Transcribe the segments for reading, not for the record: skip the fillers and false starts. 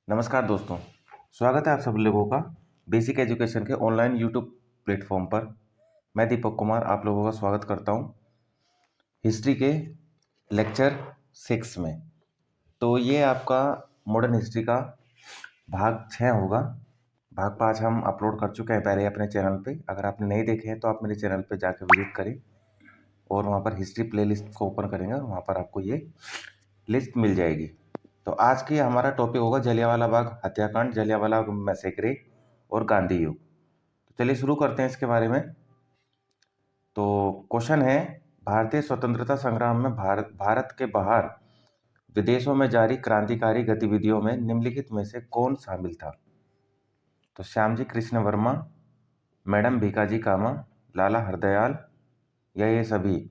नमस्कार दोस्तों। स्वागत है आप सब लोगों का बेसिक एजुकेशन के ऑनलाइन यूट्यूब प्लेटफॉर्म पर। मैं दीपक कुमार आप लोगों का स्वागत करता हूं हिस्ट्री के लेक्चर 6 में। तो ये आपका मॉडर्न हिस्ट्री का भाग 6 होगा। भाग 5 हम अपलोड कर चुके हैं पहले अपने चैनल पे। अगर आपने नहीं देखे हैं तो आप मेरे चैनल पे जाकर विजिट करें और वहाँ पर हिस्ट्री प्लेलिस्ट को ओपन करेंगे और वहाँ पर आपको ये लिस्ट मिल जाएगी। तो आज की हमारा टॉपिक होगा जलियांवाला बाग हत्याकांड, जलियांवाला बाग मैसेक्रे और गांधी युग। तो चलिए शुरू करते हैं इसके बारे में। तो क्वेश्चन है, भारतीय स्वतंत्रता संग्राम में भारत के बाहर विदेशों में जारी क्रांतिकारी गतिविधियों में निम्नलिखित में से कौन शामिल था? तो श्यामजी कृष्ण वर्मा, मैडम भीकाजी कामा, लाला हरदयाल या ये सभी?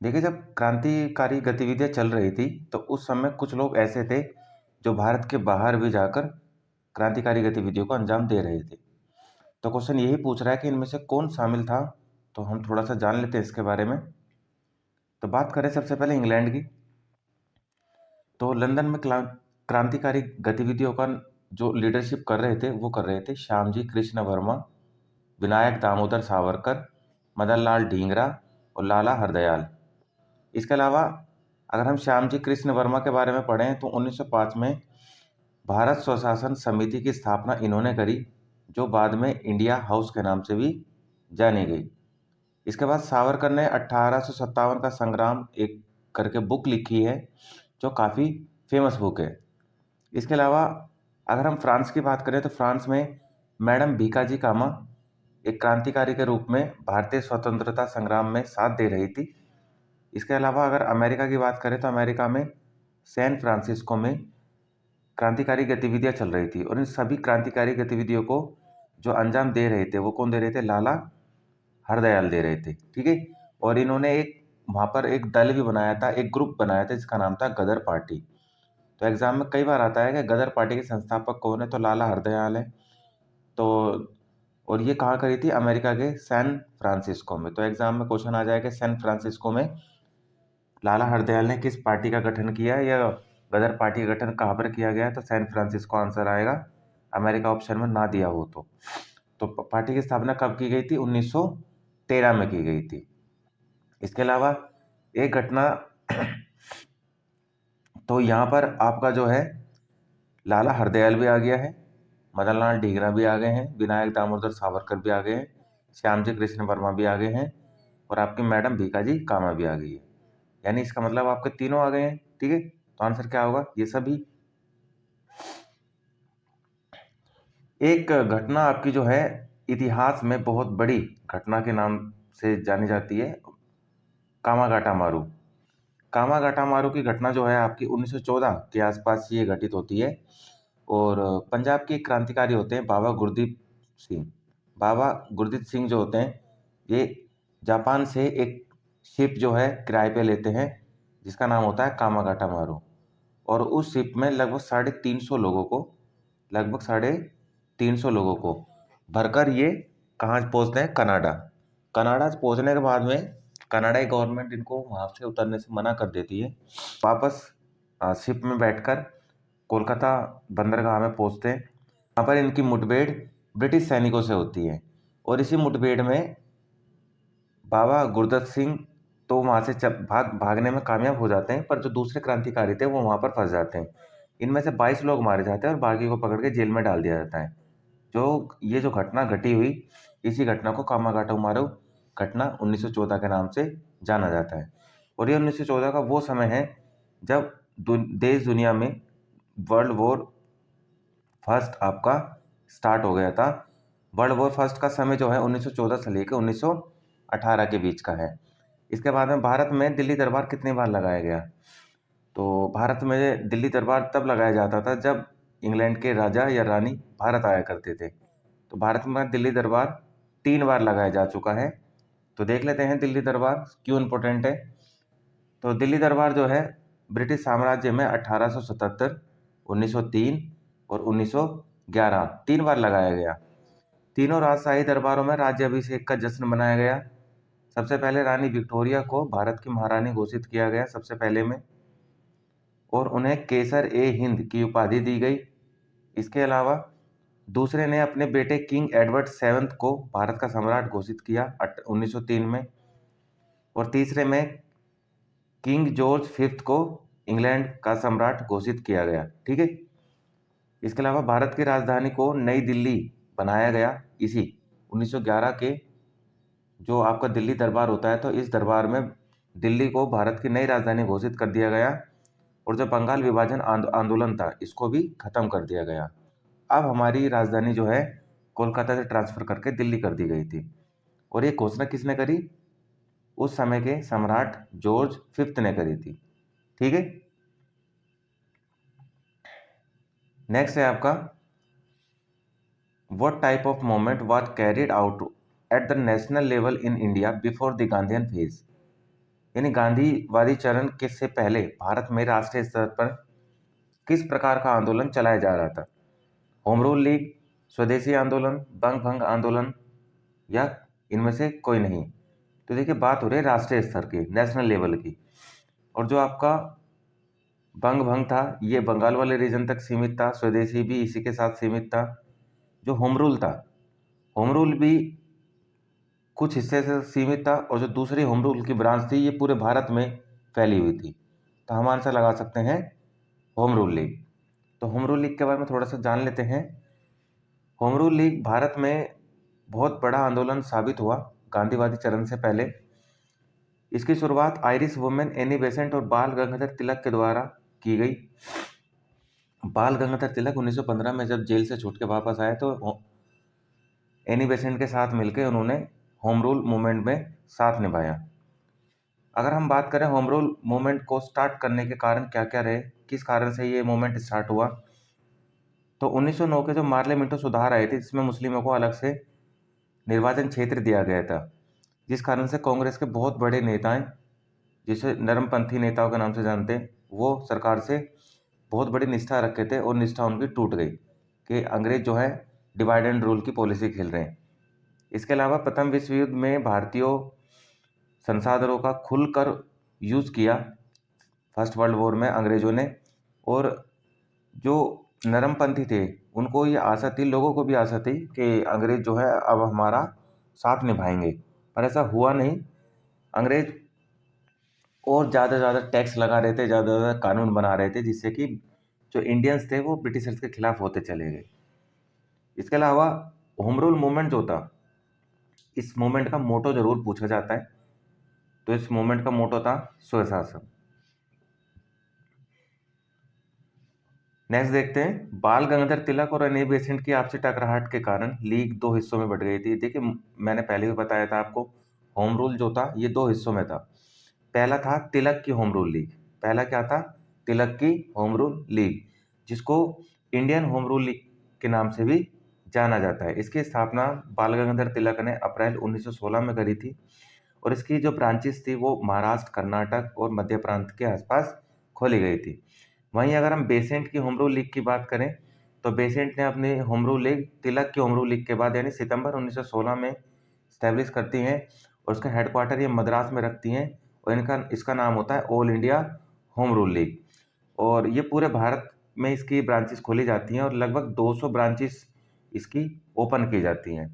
देखिए, जब क्रांतिकारी गतिविधियां चल रही थी तो उस समय कुछ लोग ऐसे थे जो भारत के बाहर भी जाकर क्रांतिकारी गतिविधियों को अंजाम दे रहे थे। तो क्वेश्चन यही पूछ रहा है कि इनमें से कौन शामिल था। तो हम थोड़ा सा जान लेते हैं इसके बारे में। तो बात करें सबसे पहले इंग्लैंड की। तो लंदन में क्रांतिकारी गतिविधियों का जो लीडरशिप कर रहे थे वो कर रहे थे श्यामजी कृष्ण वर्मा, विनायक दामोदर सावरकर, मदन लाल ढींगरा और लाला हरदयाल। इसके अलावा अगर हम श्यामजी कृष्ण वर्मा के बारे में पढ़ें तो 1905 में भारत स्वशासन समिति की स्थापना इन्होंने करी, जो बाद में इंडिया हाउस के नाम से भी जानी गई। इसके बाद सावरकर ने 1857 का संग्राम एक करके बुक लिखी है, जो काफ़ी फेमस बुक है। इसके अलावा अगर हम फ्रांस की बात करें तो फ्रांस में मैडम भीकाजी कामा एक क्रांतिकारी के रूप में भारतीय स्वतंत्रता संग्राम में साथ दे रही थी। इसके अलावा अगर अमेरिका की बात करें तो अमेरिका में सैन फ्रांसिस्को में क्रांतिकारी गतिविधियां चल रही थी और इन सभी क्रांतिकारी गतिविधियों को जो अंजाम दे रहे थे वो कौन दे रहे थे? लाला हरदयाल दे रहे थे। ठीक है। और इन्होंने एक वहाँ पर एक दल भी बनाया था, एक ग्रुप बनाया था जिसका नाम था गदर पार्टी। तो एग्जाम में कई बार आता है कि गदर पार्टी के संस्थापक कौन है? तो लाला हरदयाल है। तो और ये कहाँ करी थी? अमेरिका के सैन फ्रांसिस्को में। तो एग्जाम में क्वेश्चन आ जाएगा सैन फ्रांसिस्को में लाला हरदयाल ने किस पार्टी का गठन किया या गदर पार्टी का गठन कहाँ पर किया गया? तो सैन फ्रांसिस्को आंसर आएगा, अमेरिका ऑप्शन में ना दिया हो तो। पार्टी की स्थापना कब की गई थी? 1913 में की गई थी। इसके अलावा एक घटना तो यहाँ पर आपका जो है लाला हरदयाल भी आ गया है, मदन लाल ढींगरा भी आ गए हैं, विनायक दामोदर सावरकर भी आ गए हैं, श्यामजी कृष्ण वर्मा भी आ गए हैं और आपकी मैडम भीकाजी कामा भी आ गई है। यानी इसका मतलब आपके तीनों आ गए हैं। ठीक है। तो आंसर क्या होगा? ये सभी। एक घटना आपकी जो है इतिहास में बहुत बड़ी घटना के नाम से जानी जाती है, कामागाटा मारू। कामागाटा मारू की घटना जो है आपकी 1914 के आसपास ये घटित होती है। और पंजाब के क्रांतिकारी होते हैं बाबा गुरदीप सिंह। बाबा गुरदीप सिंह जो होते हैं ये जापान से एक शिप जो है किराए पे लेते हैं जिसका नाम होता है कामागाटा मारू। और उस शिप में लगभग साढ़े तीन सौ लोगों को भरकर ये कहाँ पहुँचते हैं? कनाडा। कनाडा पहुँचने के बाद में कनाडाई गवर्नमेंट इनको वहाँ से उतरने से मना कर देती है। वापस शिप में बैठकर कोलकाता बंदरगाह में पहुँचते हैं। वहाँ पर इनकी मुठभेड़ ब्रिटिश सैनिकों से होती है और इसी मुठभेड़ में बाबा गुरदत्त सिंह तो वहाँ से भागने में कामयाब हो जाते हैं, पर जो दूसरे क्रांतिकारी थे वो वहाँ पर फंस जाते हैं। इनमें से 22 लोग मारे जाते हैं और बाकी को पकड़ के जेल में डाल दिया जाता है। जो घटना घटी हुई, इसी घटना को कामागाटा मारू घटना 1914 के नाम से जाना जाता है। और ये 1914 का वो समय है जब देश दुनिया में वर्ल्ड वॉर फर्स्ट आपका स्टार्ट हो गया था। वर्ल्ड वॉर फर्स्ट का समय जो है 1914 से लेकर 1918 के बीच का है। इसके बाद में भारत में दिल्ली दरबार कितनी बार लगाया गया? तो भारत में दिल्ली दरबार तब लगाया जाता था जब इंग्लैंड के राजा या रानी भारत आया करते थे। तो भारत में दिल्ली दरबार 3 बार लगाया जा चुका है। तो देख लेते हैं दिल्ली दरबार क्यों इम्पोर्टेंट है। तो दिल्ली दरबार जो है ब्रिटिश साम्राज्य में 1877, 1903 और 1911 3 बार लगाया गया। तीनों राजशाही दरबारों में राज्याभिषेक का जश्न मनाया गया। सबसे पहले रानी विक्टोरिया को भारत की महारानी घोषित किया गया सबसे पहले में, और उन्हें केसर ए हिंद की उपाधि दी गई। इसके अलावा दूसरे ने अपने बेटे किंग एडवर्ड सेवंथ को भारत का सम्राट घोषित किया 1903 में, और तीसरे में किंग जॉर्ज फिफ्थ को इंग्लैंड का सम्राट घोषित किया गया। ठीक है। इसके अलावा भारत की राजधानी को नई दिल्ली बनाया गया इसी 1911 के, जो आपका दिल्ली दरबार होता है, तो इस दरबार में दिल्ली को भारत की नई राजधानी घोषित कर दिया गया, और जो बंगाल विभाजन आंदोलन था इसको भी खत्म कर दिया गया। अब हमारी राजधानी जो है कोलकाता से ट्रांसफर करके दिल्ली कर दी गई थी, और ये घोषणा किसने करी? उस समय के सम्राट जॉर्ज फिफ्थ ने करी थी। ठीक है। नेक्स्ट है आपका, what type of movement was carried out at the national level in India before the Gandhian phase, यानी गांधीवादी चरण के से पहले भारत में राष्ट्रीय स्तर पर किस प्रकार का आंदोलन चलाया जा रहा था? होम रूल लीग, स्वदेशी आंदोलन, बंग भंग आंदोलन, या इनमें से कोई नहीं? तो देखिए, बात हो रही है राष्ट्रीय स्तर की, नेशनल लेवल की, और जो आपका बंग भंग था ये बंगाल वाले रीजन तक सीमित था, स्वदेशी भी इसी के साथ सीमित था। जो होम रूल था, होम रूल भी कुछ हिस्से से सीमित था, और जो दूसरी होम रूल की ब्रांच थी ये पूरे भारत में फैली हुई थी। तो हम आंसर लगा सकते हैं होम रूल लीग। तो होम रूल लीग के बारे में थोड़ा सा जान लेते हैं। होम रूल लीग भारत में बहुत बड़ा आंदोलन साबित हुआ गांधीवादी चरण से पहले। इसकी शुरुआत आयरिश वुमेन एनी बेसेंट और बाल गंगाधर तिलक के द्वारा की गई। बाल गंगाधर तिलक 1915 में जब जेल से छूट के वापस आए तो एनी बेसेंट के साथ मिलकर उन्होंने होम रूल मूवमेंट में साथ निभाया। अगर हम बात करें होम रूल मूवमेंट को स्टार्ट करने के कारण क्या क्या रहे, किस कारण से ये मूवमेंट स्टार्ट हुआ, तो 1909 के जो पार्लियामेंटो सुधार आए थे जिसमें मुस्लिमों को अलग से निर्वाचन क्षेत्र दिया गया था, जिस कारण से कांग्रेस के बहुत बड़े नेताएं, जिसे नरमपंथी नेताओं के नाम से जानते हैं, वो सरकार से बहुत बड़ी निष्ठा रखे थे, और निष्ठा उनकी टूट गई कि अंग्रेज जो है डिवाइड एंड रूल की पॉलिसी खेल रहे हैं। इसके अलावा प्रथम विश्व युद्ध में भारतीयों संसाधनों का खुलकर यूज़ किया फर्स्ट वर्ल्ड वॉर में अंग्रेजों ने, और जो नरमपंथी थे उनको ये आशा थी, लोगों को भी आशा थी कि अंग्रेज जो है अब हमारा साथ निभाएंगे, पर ऐसा हुआ नहीं। अंग्रेज और ज़्यादा ज़्यादा टैक्स लगा रहे थे, ज़्यादा ज़्यादा कानून बना रहे थे, जिससे कि जो इंडियंस थे वो ब्रिटिशर्स के खिलाफ होते चले गए। इसके अलावा होम रूल मूवमेंट जो था, इस मूवमेंट का मोटो जरूर पूछा जाता है, तो इस मूवमेंट का मोटो था स्वशासन। नेक्स्ट देखते हैं, बाल गंगाधर तिलक और एनी बेसेंट की आपसी टकराहट के कारण लीग दो हिस्सों में बढ़ गई थी। देखिए, मैंने पहले भी बताया था आपको, होम रूल जो था ये दो हिस्सों में था। पहला था तिलक की होम रूल लीग, पहला क्या था? तिलक की होम रूल लीग, जिसको इंडियन होम रूल लीग के नाम से भी जाना जाता है। इसकी स्थापना बाल गंगाधर तिलक ने अप्रैल 1916 में करी थी, और इसकी जो ब्रांचेस थी वो महाराष्ट्र, कर्नाटक और मध्य प्रांत के आसपास खोली गई थी। वहीं अगर हम बेसेंट की होम रूल लीग की बात करें, तो बेसेंट ने अपनी होम रूल लीग तिलक की होम रूल लीग के बाद यानी सितंबर 1916 में स्टैब्लिश करती हैं, और उसका हेडक्वार्टर ये मद्रास में रखती हैं, और इसका नाम होता है all India home rule league. और ये पूरे भारत में इसकी ब्रांचेस खोली जाती हैं, और लगभग 200 ब्रांचेस इसकी ओपन की जाती हैं।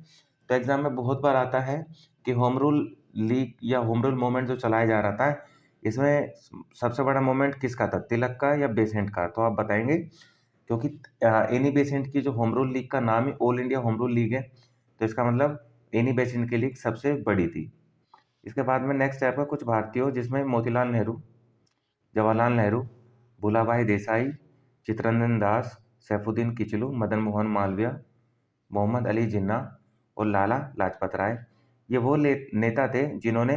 तो एग्जाम में बहुत बार आता है कि होम रूल लीग या होम रूल मूवमेंट जो चलाया जा रहा था, इसमें सबसे बड़ा मूवमेंट किसका था, तिलक का या बेसेंट का? तो आप बताएंगे, क्योंकि एनी बेसेंट की जो होम रूल लीग का नाम ही all India home rule league है, तो इसका मतलब एनी बेसेंट की लीग सबसे बड़ी थी। इसके बाद में नेक्स्ट है आपका कुछ भारतीयों, जिसमें मोतीलाल नेहरू, जवाहरलाल नेहरू, भूलाभाई देसाई, चित्तरंजन दास, सैफुद्दीन किचलू, मदन मोहन मालवीय, मोहम्मद अली जिन्ना और लाला लाजपत राय, ये वो नेता थे जिन्होंने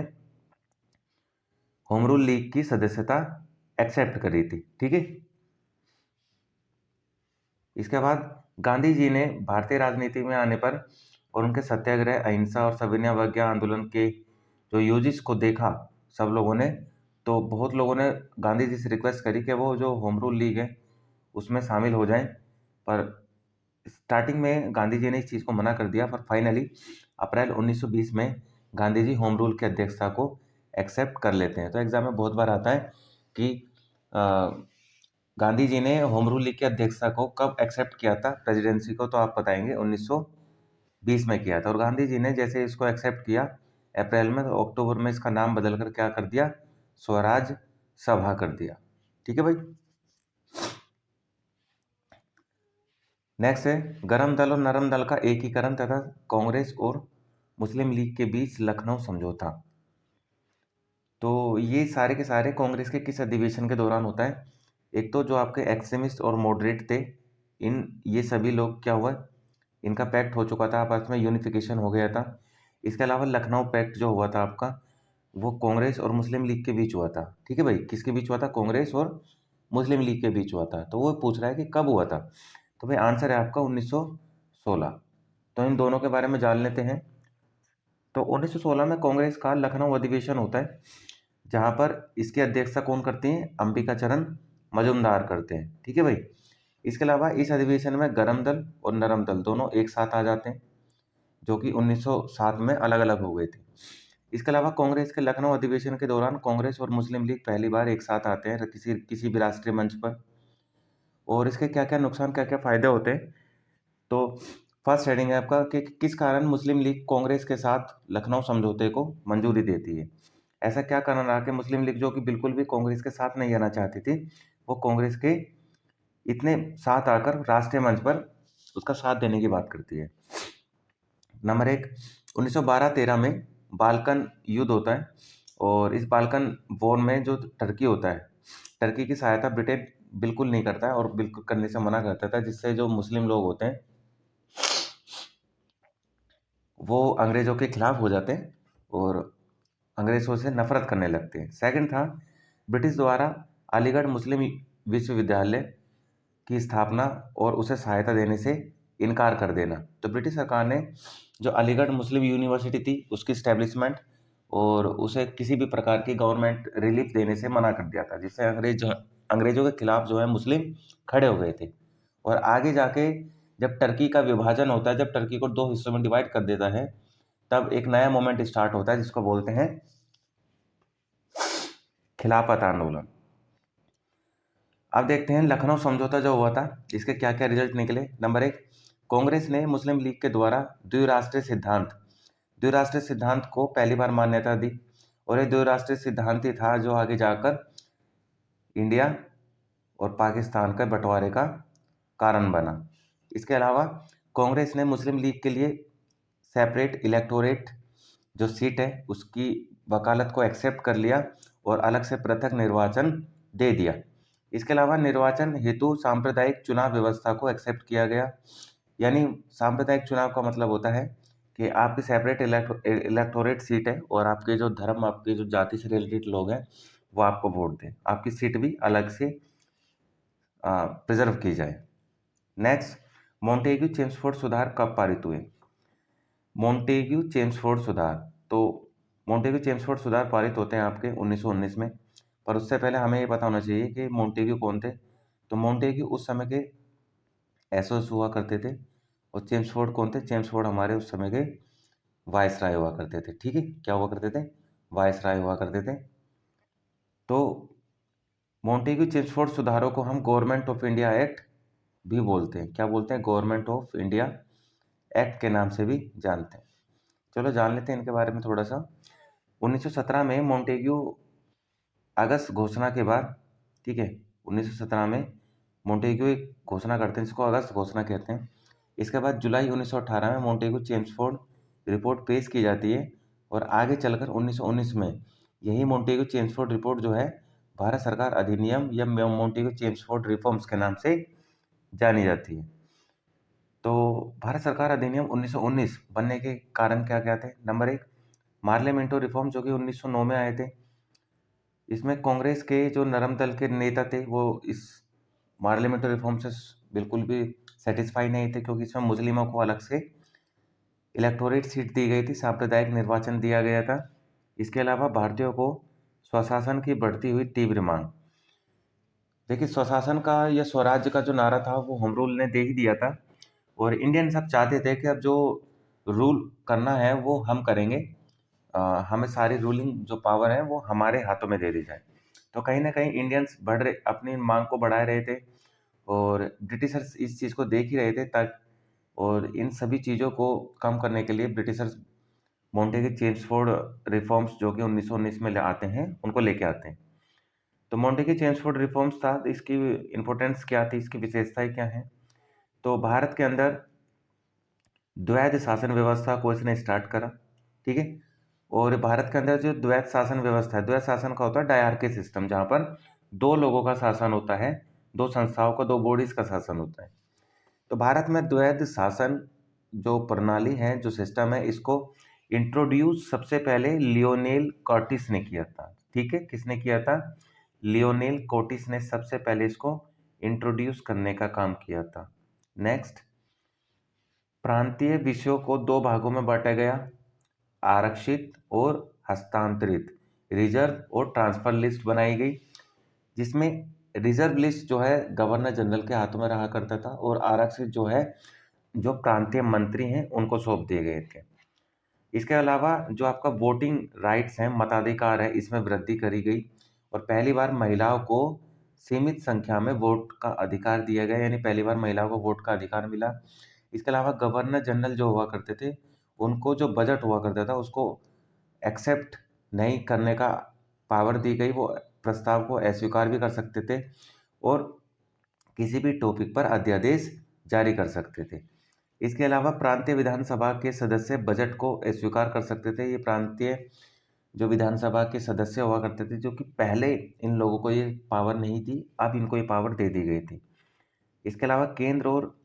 होम रूल लीग की सदस्यता एक्सेप्ट करी थी। ठीक है। इसके बाद गांधी जी ने भारतीय राजनीति में आने पर और उनके सत्याग्रह, अहिंसा और सविनय अवज्ञा आंदोलन के जो यूजिस को देखा सब लोगों ने, तो बहुत लोगों ने गांधी जी से रिक्वेस्ट करी कि वो जो होम रूल लीग है उसमें शामिल हो जाएं, पर स्टार्टिंग में गांधी जी ने इस चीज़ को मना कर दिया, पर फाइनली अप्रैल 1920 में गांधी जी होम रूल की अध्यक्षता को एक्सेप्ट कर लेते हैं। तो एग्जाम में बहुत बार आता है कि गांधी जी ने होम रूल लीग की अध्यक्षता को कब एक्सेप्ट किया था प्रेसिडेंसी को, तो आप बताएंगे 1920 में किया था। और गांधी जी ने जैसे इसको एक्सेप्ट किया अप्रैल में, तो अक्टूबर में इसका नाम बदलकर क्या कर दिया, स्वराज सभा कर दिया। ठीक है भाई। नेक्स्ट है गरम दल और नरम दल का एकीकरण तथा कांग्रेस और मुस्लिम लीग के बीच लखनऊ समझौता। तो ये सारे के सारे कांग्रेस के किस अधिवेशन के दौरान होता है? एक तो जो आपके एक्सट्रीमिस्ट और मॉडरेट थे, इन ये सभी लोग क्या हुआ, इनका पैक्ट हो चुका था, आपस में यूनिफिकेशन हो गया था। इसके अलावा लखनऊ पैक्ट जो हुआ था आपका, वो कांग्रेस और मुस्लिम लीग के बीच हुआ था। ठीक है भाई, किसके बीच हुआ था? कांग्रेस और मुस्लिम लीग के बीच हुआ था। तो वो पूछ रहा है कि कब हुआ था, तो भाई आंसर है आपका 1916। तो इन दोनों के बारे में जान लेते हैं। तो 1916 में कांग्रेस का लखनऊ अधिवेशन होता है, जहां पर इसकी अध्यक्षता कौन करती हैं? अंबिका चरण मजूमदार करते हैं। ठीक है भाई। इसके अलावा इस अधिवेशन में गरम दल और नरम दल दोनों एक साथ आ जाते हैं, जो कि 1907 में अलग अलग हो गए थे। इसके अलावा कांग्रेस के लखनऊ अधिवेशन के दौरान कांग्रेस और मुस्लिम लीग पहली बार एक साथ आते हैं किसी किसी भी राष्ट्रीय मंच पर। और इसके क्या क्या नुकसान, क्या क्या फायदे होते हैं? तो फर्स्ट हेडिंग है आपका कि किस कारण मुस्लिम लीग कांग्रेस के साथ लखनऊ समझौते को मंजूरी देती है। ऐसा क्या कारण रहा कि मुस्लिम लीग, जो कि बिल्कुल भी कांग्रेस के साथ नहीं आना चाहती थी, वो कांग्रेस के इतने साथ आकर राष्ट्रीय मंच पर उसका साथ देने की बात करती है। नंबर एक, 1912-13 में बाल्कन युद्ध होता है। और इस बाल्कन वॉर में जो टर्की होता है, टर्की की सहायता ब्रिटेन बिल्कुल नहीं करता है और बिल्कुल करने से मना करता था, जिससे जो मुस्लिम लोग होते हैं वो अंग्रेजों के खिलाफ हो जाते हैं और अंग्रेजों से नफरत करने लगते हैं। सेकंड था ब्रिटिश द्वारा अलीगढ़ मुस्लिम विश्वविद्यालय की स्थापना और उसे सहायता देने से इनकार कर देना। तो ब्रिटिश सरकार ने जो अलीगढ़ मुस्लिम यूनिवर्सिटी थी उसकी स्टैब्लिशमेंट और उसे किसी भी प्रकार की गवर्नमेंट रिलीफ देने से मना कर दिया था, जिससे अंग्रेजों के खिलाफ जो है मुस्लिम खड़े हो गए थे। और आगे जाके जब टर्की का विभाजन होता है, जब टर्की को दो हिस्सों में डिवाइड कर देता है, तब एक नया मोमेंट स्टार्ट होता है जिसको बोलते हैं खिलाफत आंदोलन। अब देखते हैं लखनऊ समझौता जो हुआ था, इसके क्या क्या रिजल्ट निकले। नंबर एक, कांग्रेस ने मुस्लिम लीग के द्वारा द्विराष्ट्रीय सिद्धांत को पहली बार मान्यता दी। और ये द्विराष्ट्रीय सिद्धांत ही था जो आगे जाकर इंडिया और पाकिस्तान के बंटवारे का कारण बना। इसके अलावा कांग्रेस ने मुस्लिम लीग के लिए सेपरेट इलेक्टोरेट जो सीट है उसकी वकालत को एक्सेप्ट कर लिया और अलग से पृथक निर्वाचन दे दिया। इसके अलावा निर्वाचन हेतु सांप्रदायिक चुनाव व्यवस्था को एक्सेप्ट किया गया। यानी सांप्रदायिक चुनाव का मतलब होता है कि आपकी सेपरेट इलेक्टोरेट सीट है और आपके जो धर्म, आपके जो जाति से रिलेटेड लोग हैं वो आपको वोट दें, आपकी सीट भी अलग से प्रिजर्व की जाए। नेक्स्ट, मोंटेग्यू चेम्सफोर्ड सुधार कब पारित हुए? मोंटेग्यू चेम्सफोर्ड सुधार, तो मोंटेग्यू चेम्सफोर्ड सुधार पारित होते हैं आपके 1919 में। पर उससे पहले हमें ये पता होना चाहिए कि मोंटेग्यू कौन थे। तो मोंटेग्यू उस समय के एसोस हुआ करते थे। और चेम्सफोर्ड कौन थे? चेम्सफोर्ड हमारे उस समय के वायसराय हुआ करते थे। ठीक है, क्या हुआ करते थे? वायसराय हुआ करते थे। तो मोंटेग्यू चेम्सफोर्ड सुधारों को हम गवर्नमेंट ऑफ इंडिया एक्ट भी बोलते हैं। क्या बोलते हैं? गवर्नमेंट ऑफ इंडिया एक्ट के नाम से भी जानते हैं। चलो जान लेते हैं इनके बारे में थोड़ा सा। 1917 में मोंटेग्यू अगस्त घोषणा के बाद, ठीक है, 1917 में मोंटेग्यू एक घोषणा करते हैं जिसको अगस्त घोषणा कहते हैं। इसके बाद जुलाई 1918 में मोंटेग्यू चेम्सफोर्ड रिपोर्ट पेश की जाती है। और आगे चलकर 1919 में यही मोंटेग्यू चेम्सफोर्ड रिपोर्ट जो है भारत सरकार अधिनियम या मोंटेग्यू चेम्सफोर्ड रिफॉर्म्स के नाम से जानी जाती है। तो भारत सरकार अधिनियम 1919 बनने के कारण क्या क्या थे? नंबर एक, मार्लियामेंटो रिफॉर्म जो कि 1909 में आए थे। इसमें कांग्रेस के जो नरम दल के नेता थे वो इस पार्लियामेंट्री रिफॉर्म से बिल्कुल भी सेटिस्फाई नहीं थे, क्योंकि इसमें मुस्लिमों को अलग से इलेक्टोरेट सीट दी गई थी, सांप्रदायिक निर्वाचन दिया गया था। इसके अलावा भारतीयों को स्वशासन की बढ़ती हुई तीव्र मांग। देखिए, स्वशासन का या स्वराज्य का जो नारा था वो होम रूल ने दे ही दिया था। और इंडियन सब चाहते थे कि अब जो रूल करना है वो हम करेंगे, हमें सारी रूलिंग जो पावर है वो हमारे हाथों में दे दी जाए। तो कहीं ना कहीं इंडियंस बढ़ रहे, अपनी मांग को बढ़ा रहे थे और ब्रिटिशर्स इस चीज़ को देख ही रहे थे तक। और इन सभी चीज़ों को कम करने के लिए ब्रिटिशर्स मोंटेग्यू चेम्सफोर्ड रिफॉर्म्स जो कि 1919 में आते हैं उनको लेके आते हैं। तो मोंटेग्यू चेम्सफोर्ड रिफॉर्म्स था, तो इसकी इंपॉर्टेंस क्या थी, इसकी विशेषताएं क्या हैं। तो भारत के अंदर द्वैध शासन व्यवस्था को इसने स्टार्ट करा, ठीक है। और भारत के अंदर जो द्वैध शासन व्यवस्था है, द्वैध शासन का होता है डायरकी सिस्टम, जहाँ पर दो लोगों का शासन होता है, दो संस्थाओं का, दो बॉडीज का शासन होता है। तो भारत में द्वैध शासन जो प्रणाली है, जो सिस्टम है, इसको इंट्रोड्यूस सबसे पहले लियोनेल कॉर्टिस ने किया था, ठीक है। किसने किया था? लियोनेल कॉर्टिस ने सबसे पहले इसको इंट्रोड्यूस करने का काम किया था। नेक्स्ट, प्रांतीय विषयों को दो भागों में बांटा गया, आरक्षित और हस्तांतरित, रिजर्व और ट्रांसफर लिस्ट बनाई गई, जिसमें रिजर्व लिस्ट जो है गवर्नर जनरल के हाथों में रहा करता था और आरक्षित जो है जो प्रांतीय मंत्री हैं उनको सौंप दिए गए थे। इसके अलावा जो आपका वोटिंग राइट्स हैं, मताधिकार है, इसमें वृद्धि करी गई और पहली बार महिलाओं को सीमित संख्या में वोट का अधिकार दिया गया, यानी पहली बार महिलाओं को वोट का अधिकार मिला। इसके अलावा गवर्नर जनरल जो हुआ करते थे, उनको जो बजट हुआ करता था उसको एक्सेप्ट नहीं करने का पावर दी गई, वो प्रस्ताव को अस्वीकार भी कर सकते थे और किसी भी टॉपिक पर अध्यादेश जारी कर सकते थे। इसके अलावा प्रांतीय विधानसभा के सदस्य बजट को अस्वीकार कर सकते थे। ये प्रांतीय जो विधानसभा के सदस्य हुआ करते थे, जो कि पहले इन लोगों को ये पावर नहीं थी, अब इनको ये पावर दे दी गई थी। इसके अलावा केंद्र और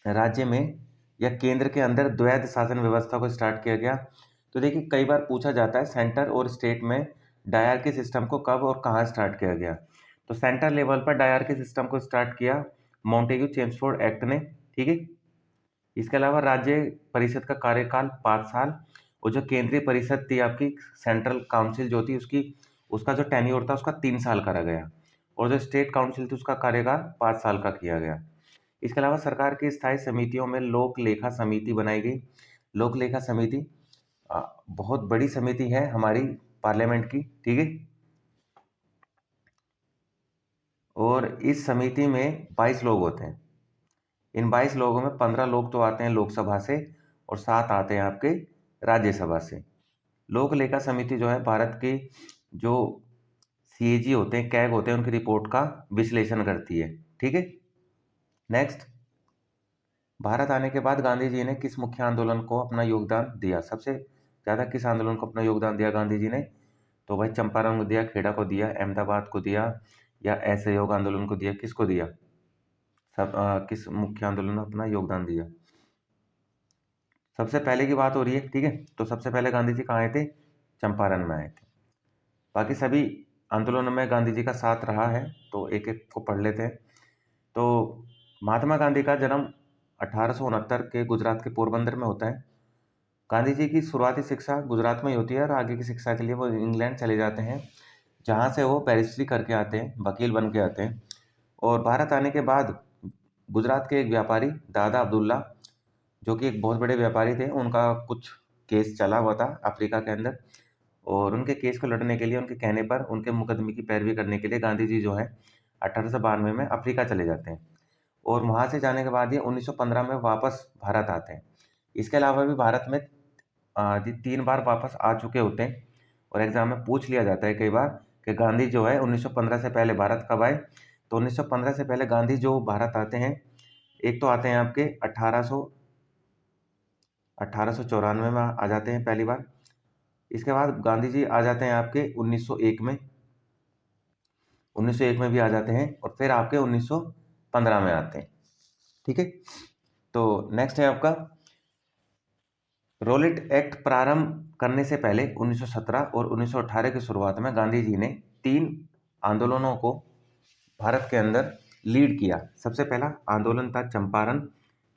राज्य में या केंद्र के अंदर द्वैध शासन व्यवस्था को स्टार्ट किया गया। तो देखिए, कई बार पूछा जाता है सेंटर और स्टेट में डायरकी सिस्टम को कब और कहाँ स्टार्ट किया गया। तो सेंटर लेवल पर डायरकी सिस्टम को स्टार्ट किया मोंटेग्यू चेम्सफोर्ड एक्ट ने, ठीक है। इसके अलावा राज्य परिषद का कार्यकाल 5 साल और जो केंद्रीय परिषद थी आपकी, सेंट्रल काउंसिल जो थी, उसकी उसका जो टेन्योर था उसका 3 साल करा गया और जो स्टेट काउंसिल थी उसका कार्यकाल 5 साल का किया गया। इसके अलावा सरकार की स्थायी समितियों में लोक लेखा समिति बनाई गई। लोक लेखा समिति बहुत बड़ी समिति है हमारी पार्लियामेंट की, ठीक है। और इस समिति में 22 लोग होते हैं। इन 22 लोगों में 15 लोग तो आते हैं लोकसभा से और 7 आते हैं आपके राज्यसभा से। लोक लेखा समिति जो है भारत की जो सीएजी होते हैं, कैग होते हैं, उनकी रिपोर्ट का विश्लेषण करती है, ठीक है। नेक्स्ट, भारत आने के बाद गांधी जी ने किस मुख्य आंदोलन को अपना योगदान दिया? सबसे ज़्यादा किस आंदोलन को अपना योगदान दिया गांधी जी ने? तो भाई चंपारण को दिया, खेड़ा को दिया, अहमदाबाद को दिया या असहयोग आंदोलन को दिया? किसको दिया? किस मुख्य आंदोलन में अपना योगदान दिया? सबसे पहले की बात हो रही है, ठीक है। तो सबसे पहले गांधी जी कहाँ आए थे? चंपारण में आए थे। बाकी सभी आंदोलनों में गांधी जी का साथ रहा है, तो एक एक को पढ़ लेते हैं। तो महात्मा गांधी का जन्म 1869 के गुजरात के पोरबंदर में होता है। गांधी जी की शुरुआती शिक्षा गुजरात में ही होती है और आगे की शिक्षा के लिए वो इंग्लैंड चले जाते हैं, जहाँ से वो बैरिस्ट्री करके आते हैं, वकील बन के आते हैं। और भारत आने के बाद गुजरात के एक व्यापारी दादा अब्दुल्ला, जो कि एक बहुत बड़े व्यापारी थे, उनका कुछ केस चला हुआ था अफ्रीका के अंदर और उनके केस को लड़ने के लिए, उनके कहने पर, उनके मुकदमे की पैरवी करने के लिए गांधी जी जो है 1892 में अफ्रीका चले जाते हैं और वहाँ से जाने के बाद ये 1915 में वापस भारत आते हैं। इसके अलावा भी भारत में 3 बार वापस आ चुके होते हैं और एग्जाम में पूछ लिया जाता है कई बार कि गांधी जो है 1915 से पहले भारत कब आए। तो 1915 से पहले गांधी जो भारत आते हैं, एक तो आते हैं आपके 1894 में आ जाते हैं पहली बार। इसके बाद गांधी जी आ जाते हैं आपके 1901 में, 1901 में भी आ जाते हैं और फिर आपके 1915 में आते हैं, ठीक है। तो नेक्स्ट है आपका रॉलेट एक्ट। प्रारंभ करने से पहले 1917 और 1918 की शुरुआत में गांधी जी ने 3 आंदोलनों को भारत के अंदर लीड किया। सबसे पहला आंदोलन था चंपारण,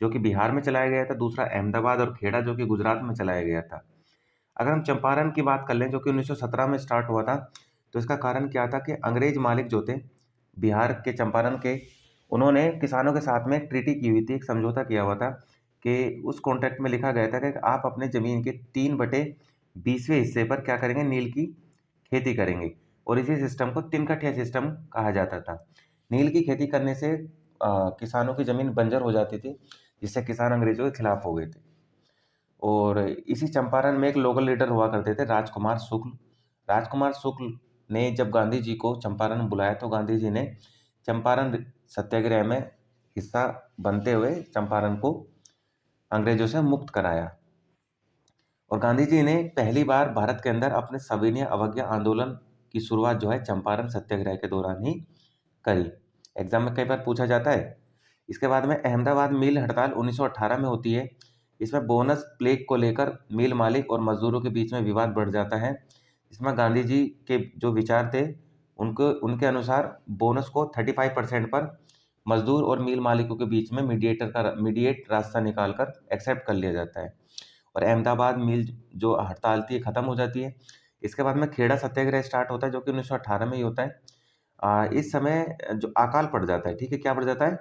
जो कि बिहार में चलाया गया था। दूसरा अहमदाबाद और खेड़ा, जो कि गुजरात में चलाया गया था। अगर हम चंपारण की बात कर लें, जो कि 1917 में स्टार्ट हुआ था, तो इसका कारण क्या था कि अंग्रेज मालिक जो थे बिहार के, चंपारण के, उन्होंने किसानों के साथ में एक ट्रीटी की हुई थी, एक समझौता किया हुआ था कि उस कॉन्ट्रैक्ट में लिखा गया था कि आप अपने ज़मीन के 3/20वें हिस्से पर क्या करेंगे? नील की खेती करेंगे। और इसी सिस्टम को तिनकठिया सिस्टम कहा जाता था। नील की खेती करने से किसानों की जमीन बंजर हो जाती थी, जिससे किसान अंग्रेजों के खिलाफ हो गए थे। और इसी चंपारण में एक लोकल लीडर हुआ करते थे, राजकुमार शुक्ल। राजकुमार शुक्ल ने जब गांधी जी को चंपारण बुलाया तो गांधी जी ने चंपारण सत्याग्रह में हिस्सा बनते हुए चंपारण को अंग्रेजों से मुक्त कराया। और गांधी जी ने पहली बार भारत के अंदर अपने सविनय अवज्ञा आंदोलन की शुरुआत जो है चंपारण सत्याग्रह के दौरान ही करी। एग्जाम में कई बार पूछा जाता है। इसके बाद में अहमदाबाद मिल हड़ताल 1918 में होती है। इसमें बोनस प्लेग को लेकर मिल मालिक और मजदूरों के बीच में विवाद बढ़ जाता है। इसमें गांधी जी के जो विचार थे उनके अनुसार बोनस को 35% पर मजदूर और मिल मालिकों के बीच में मीडिएट रास्ता निकालकर एक्सेप्ट कर लिया जाता है और अहमदाबाद मिल जो हड़ताल थी खत्म हो जाती है। इसके बाद में खेड़ा सत्याग्रह स्टार्ट होता है जो कि 1918 में ही होता है। इस समय जो अकाल पड़ जाता है, ठीक है, क्या पड़ जाता है?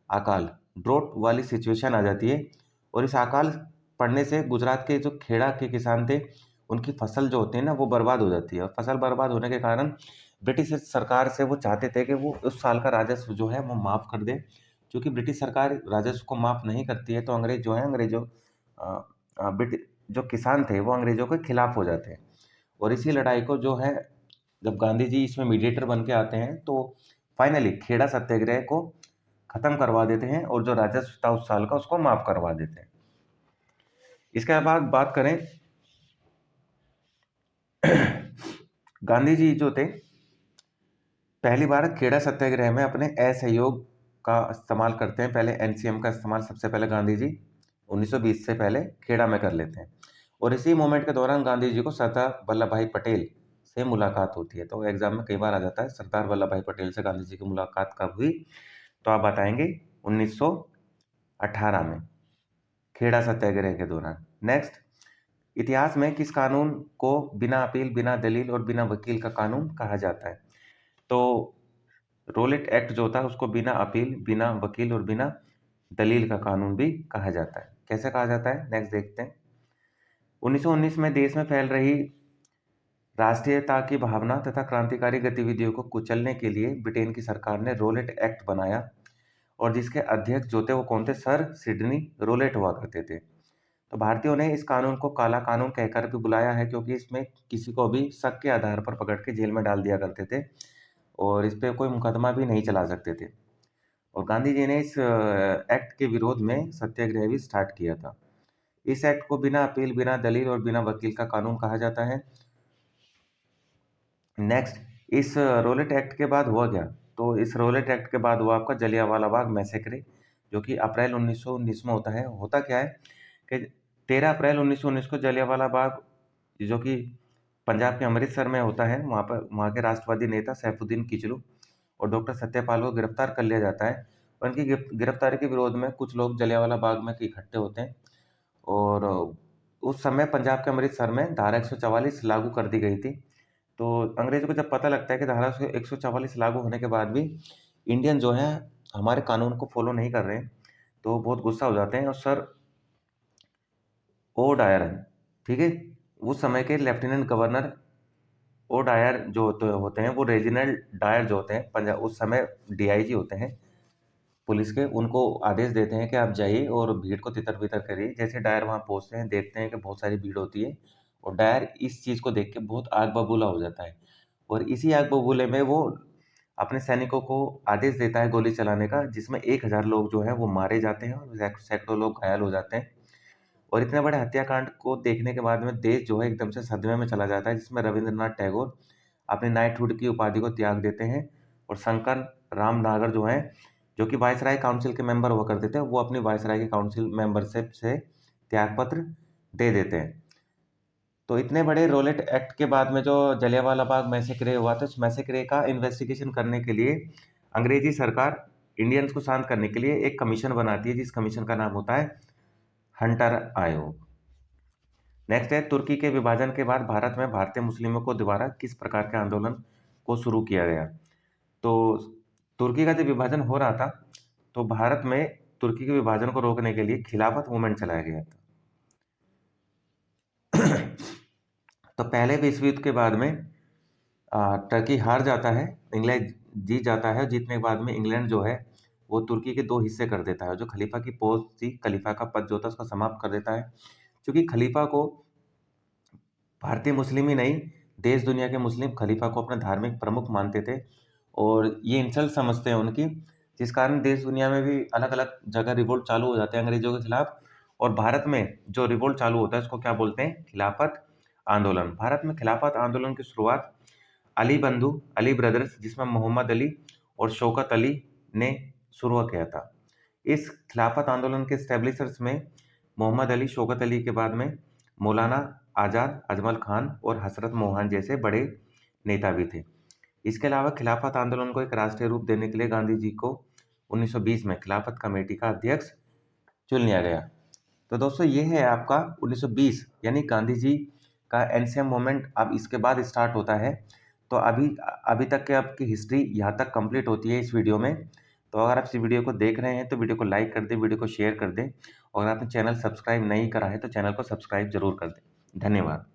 अकाल, ड्रोट वाली सिचुएशन आ जाती है। और इस अकाल पड़ने से गुजरात के जो खेड़ा के किसान थे उनकी फसल जो होती है ना वो बर्बाद हो जाती है। और फसल बर्बाद होने के कारण ब्रिटिश सरकार से वो चाहते थे कि वो उस साल का राजस्व जो है वो माफ़ कर दे। क्योंकि ब्रिटिश सरकार राजस्व को माफ़ नहीं करती है तो अंग्रेज जो है ब्रिटिश जो किसान थे वो अंग्रेजों के खिलाफ हो जाते हैं। और इसी लड़ाई को जो है जब गांधी जी इसमें मीडिएटर बन के आते हैं तो फाइनली खेड़ा सत्याग्रह को खत्म करवा देते हैं और जो राजस्व था उस साल का उसको माफ करवा देते हैं। इसके बाद बात करें गांधी जी जो थे पहली बार खेड़ा सत्याग्रह में अपने असहयोग का इस्तेमाल करते हैं। पहले एनसीएम का इस्तेमाल सबसे पहले गांधी जी 1920 से पहले खेड़ा में कर लेते हैं। और इसी मोमेंट के दौरान गांधी जी को सरदार वल्लभ भाई पटेल से मुलाकात होती है। तो एग्जाम में कई बार आ जाता है सरदार वल्लभ भाई पटेल से गांधी जी की मुलाकात कब हुई, तो आप बताएंगे 1918 में खेड़ा सत्याग्रह के दौरान। नेक्स्ट, इतिहास में किस कानून को बिना अपील, बिना दलील और बिना वकील का कानून कहा जाता है? तो रोलेट एक्ट जो था उसको बिना अपील, बिना वकील और बिना दलील का कानून भी कहा जाता है। कैसे कहा जाता है, नेक्स्ट देखते हैं। 1919 में देश में फैल रही राष्ट्रीयता की भावना तथा क्रांतिकारी गतिविधियों को कुचलने के लिए ब्रिटेन की सरकार ने रोलेट एक्ट बनाया और जिसके अध्यक्ष जो थे वो कौन थे? सर सिडनी रोलेट हुआ करते थे। तो भारतीयों ने इस कानून को काला कानून कहकर भी बुलाया है क्योंकि इसमें किसी को भी शक के आधार पर पकड़ के जेल में डाल दिया करते थे और इस पे कोई मुकदमा भी नहीं चला सकते थे। और गांधी जी ने इस एक्ट के विरोध में सत्याग्रह भी स्टार्ट किया था। इस एक्ट को बिना अपील, बिना दलील और बिना वकील का कानून कहा जाता है। नेक्स्ट, इस रोलेट एक्ट के बाद हुआ क्या? तो इस रोलेट एक्ट के बाद हुआ आपका जलियांवाला बाग मैसेक्रे जो कि अप्रैल 1919 में होता है। होता क्या है कि 13 अप्रैल 1919 को जलियांवाला बाग जो कि पंजाब के अमृतसर में होता है, वहाँ के राष्ट्रवादी नेता सैफुद्दीन किचलू और डॉक्टर सत्यपाल को गिरफ्तार कर लिया जाता है। और इनकी गिरफ्तारी के विरोध में कुछ लोग जलियांवाला बाग में इकट्ठे होते हैं और उस समय पंजाब के अमृतसर में धारा 144 लागू कर दी गई थी। तो अंग्रेजों को जब पता लगता है कि धारा 144 लागू होने के बाद भी इंडियन जो है हमारे कानून को फॉलो नहीं कर रहे हैं तो बहुत गुस्सा हो जाते हैं। और सर ओ डायर, ठीक है, उस समय के लेफ्टिनेंट गवर्नर ओ डायर जो होते हैं वो रेजिनल्ड डायर जो होते हैं पंजाब उस समय डीआईजी होते हैं पुलिस के, उनको आदेश देते हैं कि आप जाइए और भीड़ को तितर बितर करिए। जैसे डायर वहाँ पहुँचते हैं देखते हैं कि बहुत सारी भीड़ होती है और डायर इस चीज़ को देख के बहुत आग बबूला हो जाता है और इसी आग बबूले में वो अपने सैनिकों को आदेश देता है गोली चलाने का, जिसमें 1000 लोग जो हैं वो मारे जाते हैं और सैकड़ों लोग घायल हो जाते हैं। और इतने बड़े हत्याकांड को देखने के बाद में देश जो है एकदम से सदमे में चला जाता है, जिसमें रविंद्रनाथ टैगोर अपने नाइटहुड की उपाधि को त्याग देते हैं और शंकर राम नागर जो हैं जो कि वायसराय काउंसिल के मेंबर हुआ करते थे वो अपनी वायसराय की काउंसिल मेंबरशिप से त्यागपत्र दे देते हैं। तो इतने बड़े रोलेट एक्ट के बाद में जो जलियांवाला बाग मैसेक्रे हुआ था उस मैसेक्रे का इन्वेस्टिगेशन करने के लिए अंग्रेजी सरकार इंडियंस को शांत करने के लिए एक कमीशन बनाती है जिस कमीशन का नाम होता है हंटर आयोग। नेक्स्ट है, तुर्की के विभाजन के बाद भारत में भारतीय मुस्लिमों को दोबारा किस प्रकार के आंदोलन को शुरू किया गया? तो तुर्की का जब विभाजन हो रहा था तो भारत में तुर्की के विभाजन को रोकने के लिए खिलाफत मूवमेंट चलाया गया था। तो पहले विश्व युद्ध के बाद में टर्की हार जाता है, इंग्लैंड जीत जाता है। जीतने के बाद में इंग्लैंड जो है वो तुर्की के 2 हिस्से कर देता है। जो खलीफा की पोस्ट थी, खलीफा का पद जो था उसको समाप्त कर देता है। क्योंकि खलीफा को भारतीय मुस्लिम ही नहीं, देश दुनिया के मुस्लिम खलीफा को अपना धार्मिक प्रमुख मानते थे और ये इंसल्ट समझते हैं उनकी, जिस कारण देश दुनिया में भी अलग-अलग जगह रिवोल्ट चालू हो जाते हैं अंग्रेजों के खिलाफ। और भारत में जो रिवोल्ट चालू होता है उसको क्या बोलते हैं? खिलाफत आंदोलन। भारत में खिलाफत आंदोलन की शुरुआत अली बंधु, अली ब्रदर्स, जिसमें मोहम्मद अली और शौकत अली ने शुरू किया था। इस खिलाफत आंदोलन के एस्टेब्लिशर्स में मोहम्मद अली, शौकत अली के बाद में मौलाना आज़ाद, अजमल खान और हज़रत मोहन जैसे बड़े नेता भी थे। इसके अलावा खिलाफत आंदोलन को एक राष्ट्रीय रूप देने के लिए गांधी जी को 1920 में खिलाफत कमेटी का अध्यक्ष चुन लिया गया। तो दोस्तों ये है आपका 1920 यानी गांधी जी का एनसीएम मोमेंट अब इसके बाद स्टार्ट होता है। तो अभी अभी तक के आपकी हिस्ट्री यहाँ तक कंप्लीट होती है इस वीडियो में। तो अगर आप इस वीडियो को देख रहे हैं तो वीडियो को लाइक कर दें, वीडियो को शेयर कर दें और अगर आपने चैनल सब्सक्राइब नहीं करा है तो चैनल को सब्सक्राइब जरूर कर दें। धन्यवाद।